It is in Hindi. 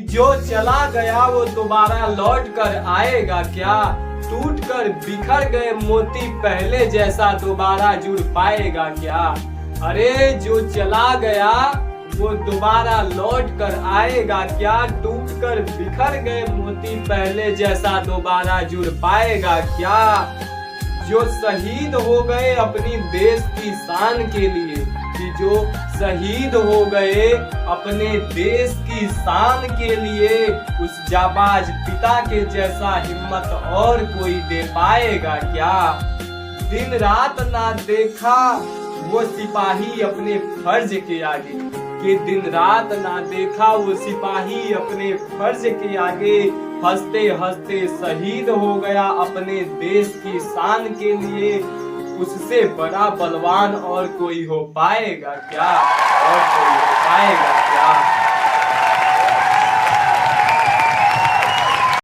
जो चला गया वो दोबारा लौट कर आएगा क्या? टूट कर बिखर गए मोती पहले जैसा दोबारा जुड़ पाएगा क्या? अरे जो चला गया वो दोबारा लौट कर आएगा क्या? टूट कर बिखर गए मोती पहले जैसा दोबारा जुड़ पाएगा क्या? जो शहीद हो गए अपनी देश की शान के लिए, कि जो शहीद हो गए अपने देश की शान के लिए, उस जाबाज पिता के जैसा हिम्मत और कोई दे पाएगा क्या? दिन रात ना देखा वो सिपाही अपने फर्ज के आगे, कि दिन रात ना देखा वो सिपाही अपने फर्ज के आगे, हंसते हंसते शहीद हो गया अपने देश की शान के लिए। उससे बड़ा बलवान और कोई हो पाएगा क्या? और कोई हो पाएगा क्या?